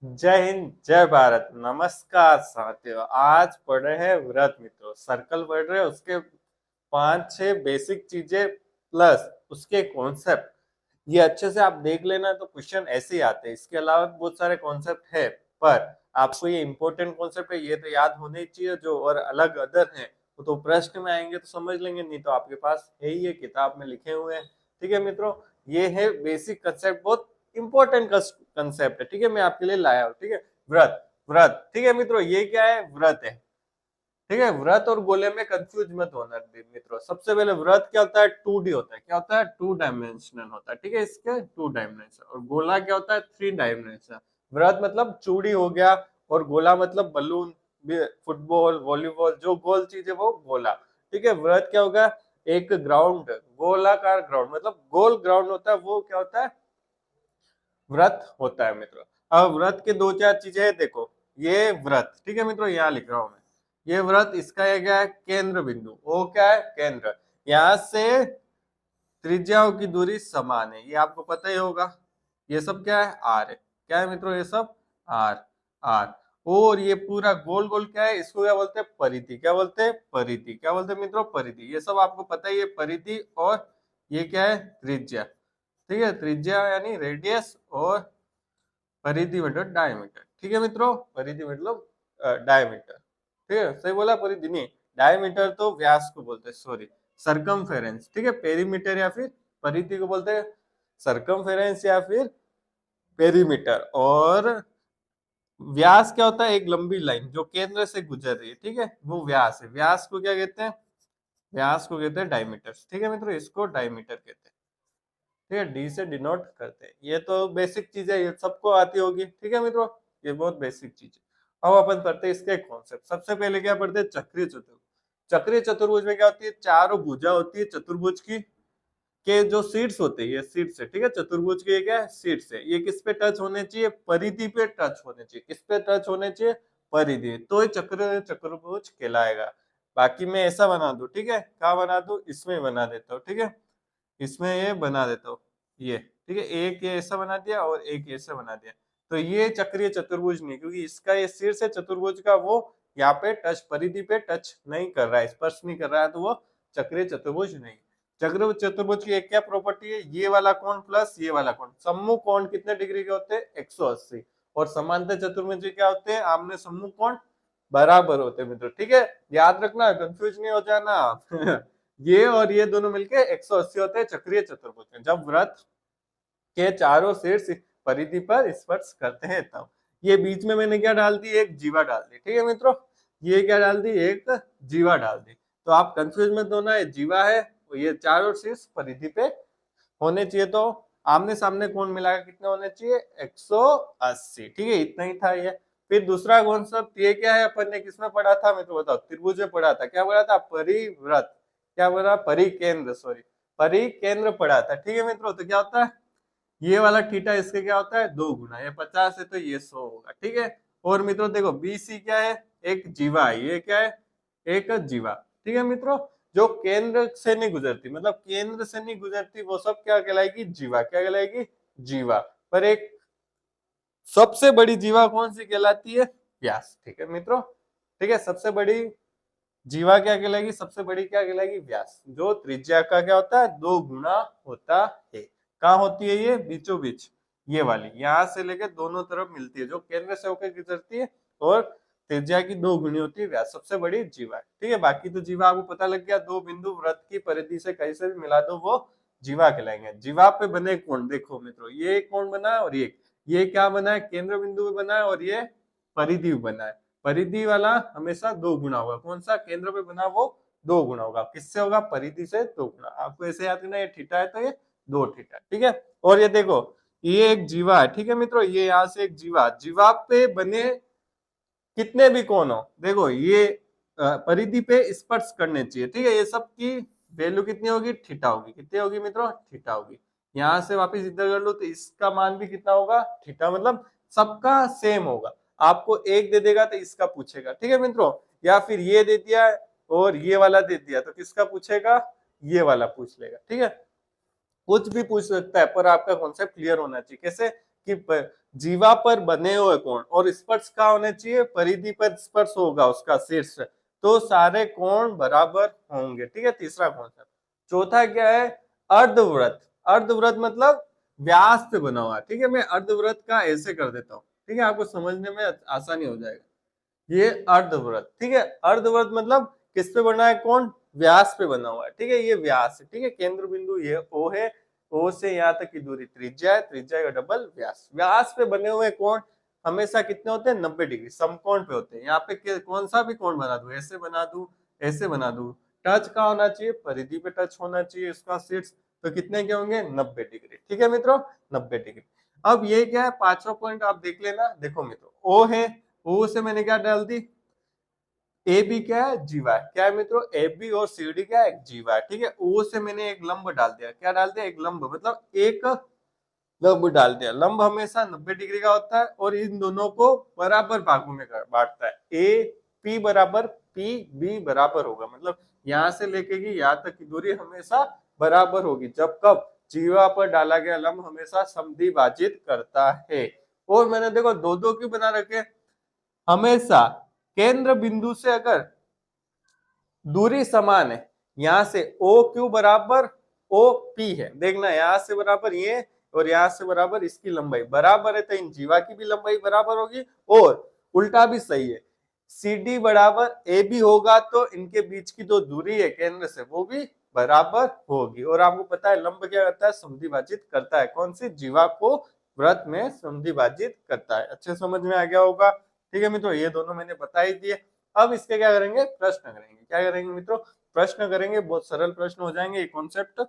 जय हिंद जय भारत। नमस्कार साथियों, आज पढ़ रहे हैं व्रत मित्रों। सर्कल पढ़ रहे हैं, उसके 5-6 बेसिक चीजें प्लस उसके कॉन्सेप्ट ये अच्छे से आप देख लेना तो क्वेश्चन ऐसे ही आते हैं। इसके अलावा बहुत सारे कॉन्सेप्ट है, पर आपको ये इंपॉर्टेंट कॉन्सेप्ट है ये तो याद होने ही चाहिए। जो और अलग अदर है वो तो प्रश्न में आएंगे तो समझ लेंगे, नहीं तो आपके पास है ही ये किताब में लिखे हुए हैं। ठीक है मित्रों, ये है बेसिक कंसेप्ट, बहुत इंपॉर्टेंट कंसेप्ट है। ठीक है, मैं आपके लिए लाया हूँ। ठीक है, व्रत व्रत। ठीक है मित्रों, ये क्या है? व्रत है। ठीक है, व्रत और गोले में कंफ्यूज मत होना मित्रों। सबसे पहले व्रत क्या होता है? 2D होता है। क्या होता है? 2 डायमेंशनल होता है। ठीक है, इसके 2 डायमेंशन। और गोला क्या होता है? 3 डायमेंशन। व्रत मतलब चूड़ी हो गया, और गोला मतलब बलून, फुटबॉल, वॉलीबॉल, जो गोल चीज है वो गोला। ठीक है, व्रत क्या होगा? एक ग्राउंड, गोलाकार ग्राउंड, मतलब गोल ग्राउंड होता है, वो क्या होता है? व्रत होता है मित्रों। अब व्रत के 2-4 चीजें हैं, देखो। ये व्रत, ठीक है मित्रों, यहाँ लिख रहा हूं मैं। ये व्रत, इसका ये क्या है? केंद्र बिंदु। वो क्या है? केंद्र। यहाँ से त्रिज्याओं की दूरी समान है, ये आपको पता ही होगा। ये सब क्या है? आर है। क्या है मित्रों? ये सब आर। आर। और ये पूरा गोल गोल क्या है? इसको क्या बोलते हैं? परिधि। क्या बोलते हैं? परिधि। क्या बोलते हैं मित्रों? परिधि। ये सब आपको पता ही है, परिधि। और ये क्या है? त्रिज्या। ठीक है, त्रिज्या यानी रेडियस, और परिधि मतलब डायमीटर। ठीक है मित्रों, परिधि मतलब डायमीटर। ठीक है, सही बोला? परिधि नहीं, डायमीटर तो व्यास को बोलते हैं, सॉरी, सरकमफेरेंस। ठीक है, पेरीमीटर या फिर परिधि को बोलते हैं सरकमफेरेंस या फिर पेरीमीटर। और व्यास क्या होता है? एक लंबी लाइन जो केंद्र से गुजर रही है, ठीक है, वो व्यास है। व्यास को क्या कहते हैं? व्यास को कहते हैं डायमीटर। ठीक है मित्रों, इसको डायमीटर कहते हैं। ठीक है, डी से डिनोट करते हैं। ये तो बेसिक चीज है, ये सबको आती होगी। ठीक है मित्रों, ये बहुत बेसिक चीज है। अब अपन पढ़ते हैं इसके कॉन्सेप्ट। सबसे पहले क्या पढ़ते हैं? चक्रीय चतुर्भुज। चक्रीय चतुर्भुज में क्या होती है? चारों भुजा होती है चतुर्भुज की, के जो सीट्स होते हैं, ये सीट्स है। ठीक है, चतुर्भुज की क्या है? सीट्स है। ये किस पे टच होने चाहिए? परिधि पे टच होने चाहिए। किस पे टच होने चाहिए? परिधि। तो ये चतुर्भुज कहलाएगा। बाकी मैं ऐसा बना दूं, ठीक है, कहाँ बना दूं? इसमें बना देता हूँ। ठीक है, इसमें ये बना देता हूँ, ये। ठीक है, एक ये ऐसा बना दिया और एक ऐसा बना दिया। तो ये चक्रीय चतुर्भुज नहीं, क्योंकि इसका ये शीर्ष है चतुर्भुज का, वो यहाँ पे टच, परिधि पे टच नहीं कर रहा है, स्पर्श नहीं कर रहा है, तो वो चक्रीय चतुर्भुज नहीं। चक्रीय चतुर्भुज की एक क्या प्रॉपर्टी है? ये वाला कोण प्लस ये वाला कोण, सम्मुख कोण कितने डिग्री के होते हैं? 180। और समांतर चतुर्भुज क्या होते हैं? आमने सम्मुख कोण बराबर होते हैं मित्रों। ठीक है, याद रखना, कंफ्यूज नहीं हो जाना। ये और ये दोनों मिलके 180 होते हैं चक्रीय चतुर्भुज में, जब व्रत के चारों शीर्ष परिधि पर स्पर्श करते हैं तब। ये बीच में मैंने क्या डाल दी? एक जीवा डाल दी। ठीक है मित्रों, ये क्या डाल दी? एक जीवा डाल दी। तो आप कंफ्यूज मत होना, ये जीवा है, ये चारों शीर्ष परिधि पे होने चाहिए। तो आमने सामने कोण मिलाकर कितने होने चाहिए? 180। ठीक है, इतना ही था ये। फिर दूसरा कॉन्सेप्ट ये क्या है? अपन ने किसमें पढ़ा था? मैं तो बताओ, त्रिभुज में पढ़ा था। क्या पढ़ा था? परिव्रत। क्या पढ़ा? परिकेंद्र, सॉरी, परिकेंद्र पढ़ा था। ठीक है मित्रों, तो क्या होता है? ये वाला थीटा इसके क्या होता है? 2 गुना। ये 50 है तो ये 100 होगा। ठीक है, और मित्रों देखो, बीसी क्या है? एक जीवा है। ये क्या है? एक जीवा। ठीक है मित्रों, जो केंद्र से नहीं गुजरती, मतलब केंद्र से नहीं गुजरती, वो सब क्या कहलाएगी? जीवा। क्या कहलाएगी? जीवा। पर एक सबसे बड़ी जीवा कौन सी कहलाती है? व्यास। ठीक है मित्रों, ठीक है, सबसे बड़ी जीवा क्या कहलाएगी? सबसे बड़ी क्या कहलाएगी? व्यास, जो त्रिज्या का क्या होता है? 2 गुना होता है। कहाँ होती है ये? बीचों बीच, ये वाली, यहाँ से लेके दोनों तरफ मिलती है, जो केंद्र से होकर गुजरती है, और त्रिज्या की 2 गुनी होती है व्यास, सबसे बड़ी जीवा है। ठीक है, बाकी तो जीवा आपको पता लग गया, दो बिंदु व्रत की परिधि से कहीं से भी मिला दो, वो जीवा कहलाएंगे। जीवा पे बने कोण देखो मित्रों, ये कोण बना है, और ये क्या बना है? केंद्र बिंदु पे बना है, और ये परिधि बना है। परिधि वाला हमेशा 2 गुना होगा। कौन सा? केंद्र पे बना वो 2 गुना होगा। किससे होगा? परिधि से 2 गुना। आपको ऐसे याद करना, ये थीटा है तो ये 2 थीटा। ठीक है, और ये देखो, ये एक जीवा है। ठीक है मित्रों, ये यहाँ से एक जीवा, जीवा पे बने कितने भी कोण हो, देखो ये परिधि पे स्पर्श करने चाहिए। ठीक है, ये सब की वैल्यू कितनी होगी? थीटा होगी। कितनी होगी मित्रों? थीटा होगी। यहाँ से वापस इधर कर लो तो इसका मान भी कितना होगा? थीटा। मतलब सबका सेम होगा। आपको एक दे देगा तो इसका पूछेगा। ठीक है मित्रों, या फिर ये दे दिया और ये वाला दे दिया तो किसका पूछेगा? ये वाला पूछ लेगा। ठीक है, कुछ भी पूछ सकता है, पर आपका कॉन्सेप्ट क्लियर होना चाहिए। कैसे? कि जीवा पर बने हुए कोण, और स्पर्श का होना चाहिए परिधि पर स्पर्श होगा उसका शीर्ष, तो सारे कोण बराबर होंगे। ठीक है, तीसरा कॉन्सेप्ट। चौथा क्या है, अर्धवृत्त। अर्धवृत्त मतलब व्यास पे बना हुआ। ठीक है, मैं अर्धवृत्त का ऐसे कर देता हूँ, ठीक है, आपको समझने में आसानी हो जाएगा। ये अर्धवृत्त, ठीक है, अर्धवृत्त मतलब किस पे बना है कोण, व्यास पे बना हुआ है। ठीक है, ये व्यास है। ठीक है, केंद्र बिंदु ये ओ है, ओ से यहाँ तक की दूरी त्रिज्या है, त्रिज्या का डबल व्यास। व्यास पे बने हुए कोण हमेशा कितने होते हैं, 90 डिग्री समकोण पे होते हैं। यहाँ पे कौन सा भी कोण बना दूं, ऐसे बना दूं, ऐसे बना दूं, टच का होना चाहिए, परिधि पे टच होना चाहिए इसका शीर्ष, तो कितने के होंगे, 90 डिग्री। ठीक है मित्रों, 90 डिग्री। अब ये क्या है, पांचवा पॉइंट आप देख लेना। देखो मित्रों, ओ है, ओ से मैंने क्या डाल दी, ए बी क्या है, जीवा है। क्या है मित्रों, ए बी और सी डी क्या है, जीवा है। ठीक है, ओ से मैंने एक लंब डाल दिया। क्या डाल दिया, एक लंब, मतलब एक लंब डाल दिया। लंब हमेशा 90 डिग्री का होता है और इन दोनों को बराबर भागों में बांटता है। ए पी बराबर पी बी बराबर होगा, मतलब यहाँ से लेके की यहाँ तक की दूरी हमेशा बराबर होगी। जब कब, जीवा पर डाला गया लंब हमेशा समद्विभाजित करता है। और मैंने देखो दो दो क्यों बना रखे, हमेशा केंद्र बिंदु से अगर दूरी समान है, यहां से ओ क्यू बराबर ओ पी है, देखना यहां से बराबर ये और यहां से बराबर इसकी लंबाई बराबर है, तो इन जीवा की भी लंबाई बराबर होगी। और उल्टा भी सही है, सी डी बराबर ए बी होगा तो इनके बीच की जो दूरी है केंद्र से वो भी बराबर होगी। और आपको पता है लंब क्या करता है, समद्विभाजित करता है। कौन सी, जीवा को वृत्त में समद्विभाजित करता है। अच्छे समझ में आ गया होगा। ठीक है मित्रों, ये दोनों मैंने बता ही दिए। अब इसके क्या करेंगे, प्रश्न करेंगे। क्या करेंगे मित्रों, प्रश्न करेंगे। बहुत सरल प्रश्न हो जाएंगे। ये कॉन्सेप्ट,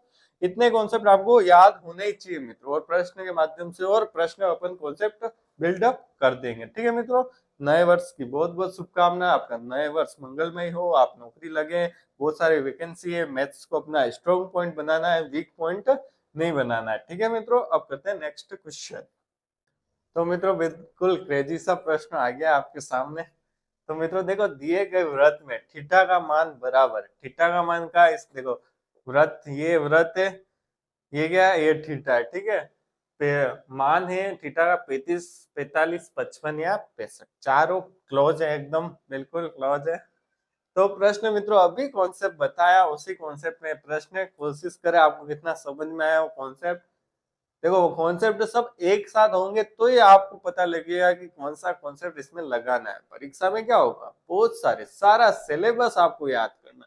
इतने कॉन्सेप्ट आपको याद होने ही चाहिए मित्रों, और प्रश्न के माध्यम से और प्रश्न अपन कॉन्सेप्ट बिल्डअप कर देंगे। ठीक है मित्रों, नए वर्ष की बहुत बहुत शुभकामनाएं। आपका नए वर्ष मंगलमय हो, आप नौकरी लगे, बहुत सारे वैकेंसी है। मैथ्स को अपना स्ट्रॉन्ग पॉइंट बनाना है, वीक पॉइंट नहीं बनाना है। ठीक है मित्रों, अब करते हैं नेक्स्ट क्वेश्चन। तो मित्रों बिल्कुल क्रेजी सा प्रश्न आ गया आपके सामने। तो मित्रों देखो, दिए गए वृत्त में थीटा का मान बराबर, थीटा का मान का इस देखो, वृत्त ये वृत्त है, ये क्या है, ये थीटा है। ठीक है, मान है थीटा का 35, 45, 55 या 65, चारों क्लोज है, एकदम बिल्कुल क्लोज है। तो प्रश्न मित्रों अभी कॉन्सेप्ट बताया, उसी कॉन्सेप्ट में प्रश्न, कोशिश करें आपको कितना समझ में आया वो कॉन्सेप्ट। देखो वो कॉन्सेप्ट सब एक साथ होंगे तो ही आपको पता लगेगा कि कौन सा कॉन्सेप्ट इसमें लगाना है। परीक्षा में क्या होगा, बहुत सारे, सारा सिलेबस आपको याद करना,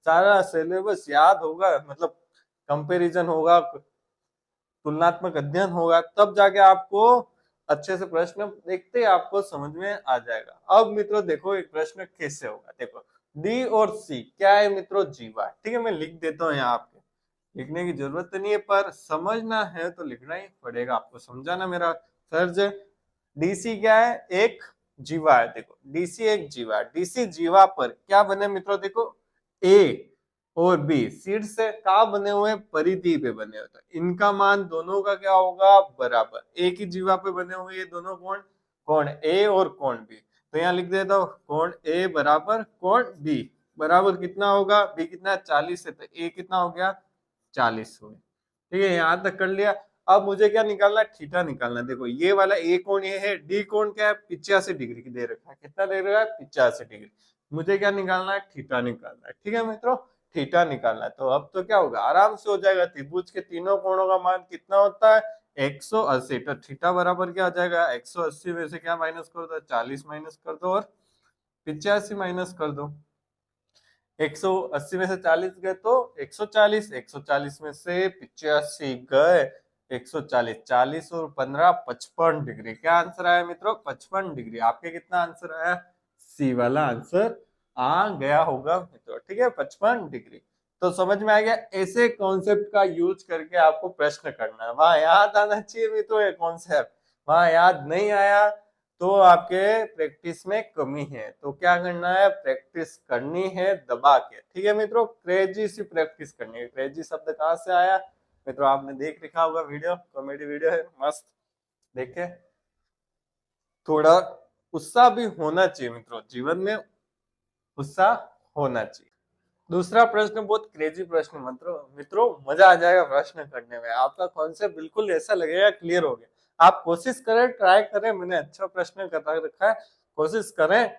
सारा सिलेबस याद होगा, मतलब कंपैरिजन होगा, तुलनात्मक अध्ययन होगा, तब जाके आपको अच्छे से प्रश्न देखते ही आपको समझ में आ जाएगा। अब मित्रों देखो एक प्रश्न कैसे होगा, देखो डी और सी क्या है मित्रों, जीवा। ठीक है, मैं लिख देता हूँ यहाँ आपके, लिखने की जरूरत तो नहीं है पर समझना है तो लिखना ही पड़ेगा, आपको समझाना मेरा फर्ज है। डीसी क्या है, एक जीवा है। देखो डीसी एक जीवा है, डीसी जीवा पर क्या बने मित्रों, देखो ए और बी शीर्ष से कहा बने हुए, परिधि पे बने हुए, तो इनका मान दोनों का क्या होगा, बराबर। एक ही जीवा पे बने हुए ये दोनों कोण, कोण ए और कोण बी, तो यहाँ लिख देता हूँ कोण ए बराबर कोण बी, बराबर कितना होगा, बी कितना 40 है, तो ए कितना हो गया 40 हुए। ठीक है, यहां तक कर लिया। अब मुझे क्या निकालना है, थीटा निकालना है। देखो ये वाला ए कोण ये है, डी कोण क्या है 85 डिग्री की दे रखा है, कितना दे रखा है 85 डिग्री। मुझे क्या निकालना है, थीटा निकालना है। ठीक है मित्रों, थीटा निकालना है। तो अब तो क्या होगा, आराम से हो जाएगा। त्रिभुज के तीनों कोणों का मान कितना होता है 180, तो थीटा बराबर क्या हो जाएगा, 180 में से क्या माइनस कर दो, 40 माइनस कर दो और 85 माइनस कर दो। 180 में से 40 गए तो 140, 140 में से 85 गए 140, 40 और 15 55 डिग्री। क्या आंसर आया मित्रों, 55 डिग्री। आपके कितना आंसर आया, सी वाला आंसर आ गया होगा मित्रों। ठीक है, 55 डिग्री। तो समझ में आ गया, ऐसे कॉन्सेप्ट का यूज करके आपको प्रश्न करना है, वहां याद आना चाहिए मित्रों ये कॉन्सेप्ट, वहां याद नहीं आया तो आपके प्रैक्टिस में कमी है। तो क्या करना है, प्रैक्टिस करनी है दबा के। ठीक है मित्रों, क्रेजी सी प्रैक्टिस करनी है। क्रेजी शब्द कहाँ से आया मित्रों, आपने देख लिखा होगा, वीडियो कॉमेडी वीडियो है मस्त, देखे। थोड़ा उत्साह भी होना चाहिए मित्रों, जीवन में उत्साह होना चाहिए। दूसरा प्रश्न बहुत क्रेजी प्रश्न मित्रों, मित्रों मजा आ जाएगा प्रश्न करने में, आपका कॉन्सेप्ट बिल्कुल ऐसा लगेगा क्लियर हो गया। आप कोशिश करें, ट्राई करें, मैंने अच्छा प्रश्न कर रखा है, कोशिश करें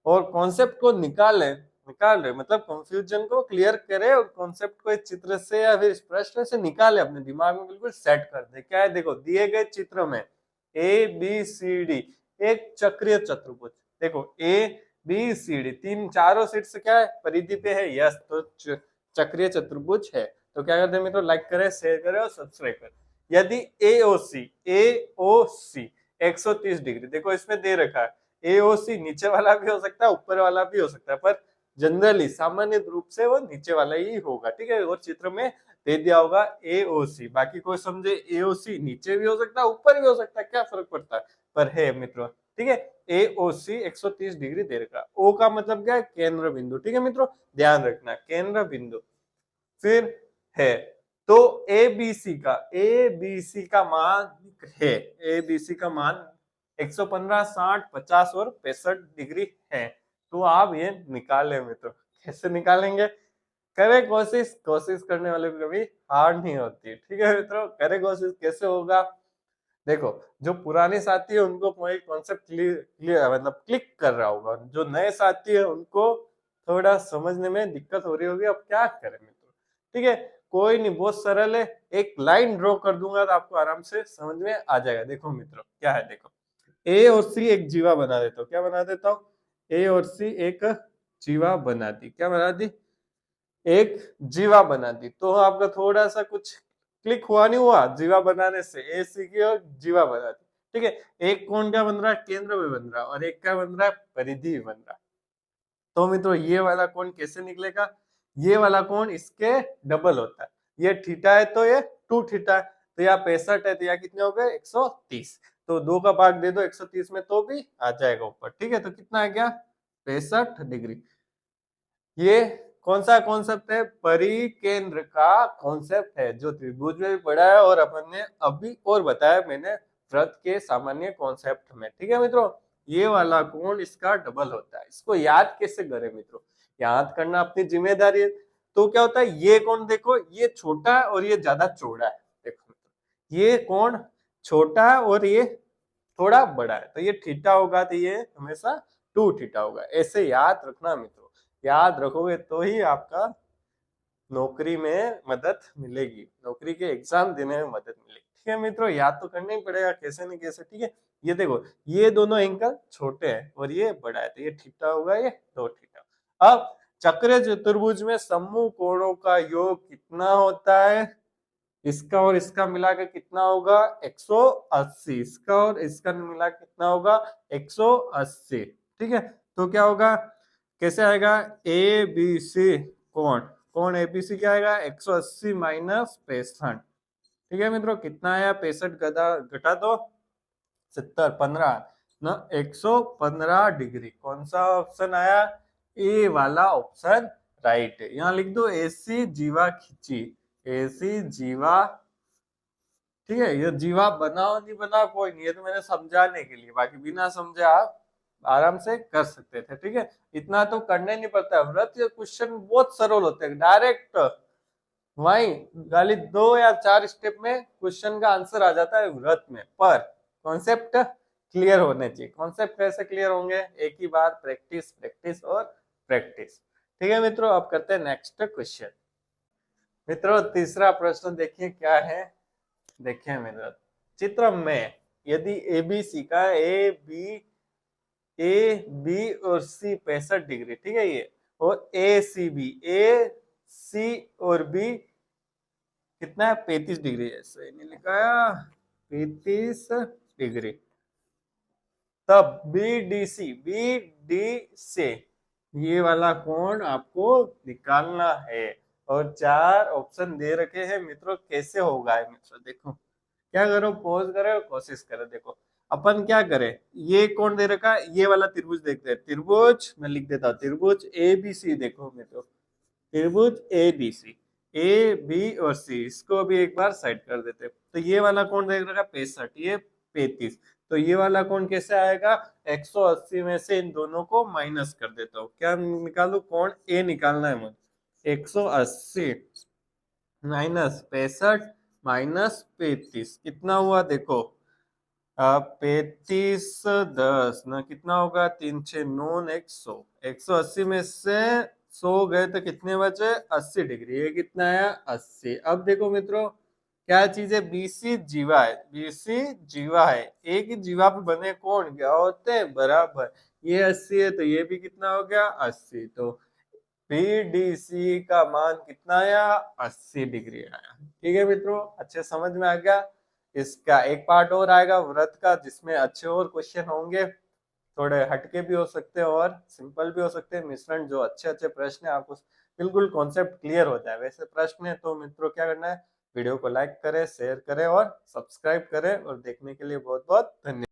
और कॉन्सेप्ट को निकाल रहे मतलब कंफ्यूजन को क्लियर करे और कॉन्सेप्ट को इस चित्र से या फिर इस प्रश्न से निकाले, अपने दिमाग में बिल्कुल सेट कर दे। क्या है, देखो दिए गए चित्र में ए बी सी डी एक चक्रीय चतुर्भुज, देखो ए बी सी डी तीन चारों सीट से क्या है, परिधि पे है, यस, तो चक्रीय चतुर्भुज है। तो क्या करते हैं मित्रों, लाइक करें, शेयर करें और सब्सक्राइब करें। यदि एओसी 130 डिग्री, देखो इसमें दे रखा है एओसी नीचे वाला भी हो सकता है, ऊपर वाला भी हो सकता है, पर जनरली सामान्य रूप से वो नीचे वाला ही होगा, ठीक है। और चित्र में दे दिया होगा एओसी, बाकी कोई समझे एओसी नीचे भी हो सकता है, ऊपर भी हो सकता है, क्या फर्क पड़ता है, पर है मित्रों, ठीक है। एओसी 130 डिग्री दे रखा, ओ का मतलब क्या है, केंद्र बिंदु, ठीक है मित्रों, ध्यान रखना केंद्र बिंदु। फिर है तो एबीसी का मान है, एबीसी का मान 115, 60, 50 और 65 डिग्री है। तो आप ये निकाले मित्रों, कैसे निकालेंगे, करे कोशिश, कोशिश करने वाले को कभी हार नहीं होती, ठीक है मित्रों, करे कोशिश। कैसे होगा, देखो जो पुराने साथी है उनको कोई कॉन्सेप्ट क्लियर मतलब क्लिक कर रहा होगा, जो नए साथी है उनको थोड़ा समझने में दिक्कत हो रही होगी, अब क्या करें मित्रों, ठीक है। कोई नहीं, बहुत सरल है, एक लाइन ड्रॉ कर दूंगा तो आपको आराम से समझ में आ जाएगा। देखो मित्रों क्या है, देखो ए और सी एक जीवा बना देता हूँ, क्या बना देता हूँ, ए और सी एक जीवा बना दी, क्या बना दी, एक जीवा बना दी। तो आपका थोड़ा सा कुछ क्लिक हुआ नहीं हुआ जीवा बनाने से, ए सी की और जीवा बना दी, ठीक है। एक कोण क्या बन रहा है, केंद्र में बन रहा है, और एक क्या बन रहा है, परिधि बन रहा है। तो मित्रों ये वाला कोण कैसे निकलेगा, ये वाला कोण इसके डबल होता है, ये थीटा है तो ये 2 थीटा है, तो यहाँ 65 है, तो यहाँ कितने हो गए 130, तो 2 का भाग दे दो 130 में तो भी आ जाएगा ऊपर, ठीक है। तो कितना आ गया 65 डिग्री। ये कौन सा कॉन्सेप्ट है, परिकेंद्र का कॉन्सेप्ट है, जो त्रिभुज में भी पढ़ा है और अपन ने अभी और बताया मैंने वृत्त के सामान्य कॉन्सेप्ट में, ठीक है मित्रों। ये वाला कोण इसका डबल होता है, इसको याद कैसे करें मित्रों, याद करना अपनी जिम्मेदारी है। तो क्या होता है, ये कोण देखो ये छोटा है और ये ज्यादा चौड़ा है, देखो ये कोण छोटा है और ये थोड़ा बड़ा है, तो ये थीटा होगा, तो ये हमेशा 2 थीटा होगा, ऐसे याद रखना मित्रों। याद रखोगे तो ही आपका नौकरी में मदद मिलेगी, नौकरी के एग्जाम देने में मदद मिलेगी, ठीक है मित्रों। याद तो करना ही पड़ेगा, कैसे नहीं कैसे, ठीक है। ये देखो ये दोनों एंगल छोटे हैं और ये बड़ा है, तो ये थीटा होगा, ये 2 थीटा। अब चक्र चतुर्भुज में समूह कोणों का योग कितना होता है, इसका और इसका मिलाकर कितना होगा 180, इसका और इसका मिला कितना होगा 180, ठीक है। तो क्या होगा, कैसे आएगा, ए बी सी कोण, कोण एबीसी क्या आएगा 180 माइनस 65, ठीक है मित्रों। कितना आया 65 घटा दो 70 15 ना 115 डिग्री। कौन सा ऑप्शन आया, ए वाला ऑप्शन राइट है। यहाँ लिख दो एसी जीवा खींची, एसी जीवा, ठीक है। ये जीवा बनाओ नहीं बनाओ कोई नहीं, ये तो मैंने समझाने के लिए, बाकी बिना समझे आप आराम से कर सकते थे, ठीक है। इतना तो करने नहीं पड़ता है, व्रत के क्वेश्चन बहुत सरल होते हैं, डायरेक्ट वहीं खाली 2 या 4 स्टेप में क्वेश्चन का आंसर आ जाता है व्रत में, पर कॉन्सेप्ट क्लियर होने चाहिए। कॉन्सेप्ट कैसे क्लियर होंगे, एक ही बार प्रैक्टिस प्रैक्टिस और प्रैक्टिस, ठीक है मित्रों। अब करते हैं नेक्स्ट क्वेश्चन। मित्रों तीसरा प्रश्न देखिए क्या है, देखिए मित्रों चित्र में यदि एबीसी का ए बी और सी 65 डिग्री, ठीक है ये, और ए सी और बी कितना है 35 डिग्री है, सही नहीं लिखा है 35 डिग्री। तब बी डी से ये वाला कोण आपको निकालना है, और 4 ऑप्शन दे रखे हैं मित्रों, कैसे होगा है मित्रों। देखो क्या करो, पॉज करो, कोशिश करो। देखो अपन क्या करें, ये कौन दे रखा है, ये वाला त्रिभुज देखते हैं, त्रिभुज मैं लिख देता हूँ, त्रिभुज ए बी सी, देखो मित्रों त्रिभुज A B C, A B और सी, इसको भी एक बार साइड कर देते हैं। तो ये वाला कौन देख रखा है 65, ये 35, तो ये वाला कौन कैसे आएगा 180 में से इन दोनों को माइनस कर देता हूँ, क्या निकालू, कौन ए निकालना है मुझे, 180 माइनस 65 -35 कितना हुआ देखो, 35 10 ना कितना होगा, 3 6 9 100, 180 में से 100 गए तो कितने बचे, 80 डिग्री। ये कितना है, 80। अब देखो मित्रों क्या चीज है, बीसी जीवा है, बीसी जीवा है, एक ही जीवा पे बने कोण क्या होते हैं, बराबर। ये 80 है तो ये भी कितना हो गया, 80। तो बीडीसी का मान कितना आया, 80 डिग्री आया। ठीक है मित्रों, अच्छे समझ में आ गया। इसका एक पार्ट और आएगा व्रत का, जिसमें अच्छे और क्वेश्चन होंगे, थोड़े हटके भी हो सकते हैं और सिंपल भी हो सकते हैं, मिश्रण। जो अच्छे अच्छे प्रश्न है आपको बिल्कुल कॉन्सेप्ट क्लियर हो जाए वैसे प्रश्न है। तो मित्रों क्या करना है, वीडियो को लाइक करें, शेयर करें और सब्सक्राइब करें। और देखने के लिए बहुत बहुत धन्यवाद।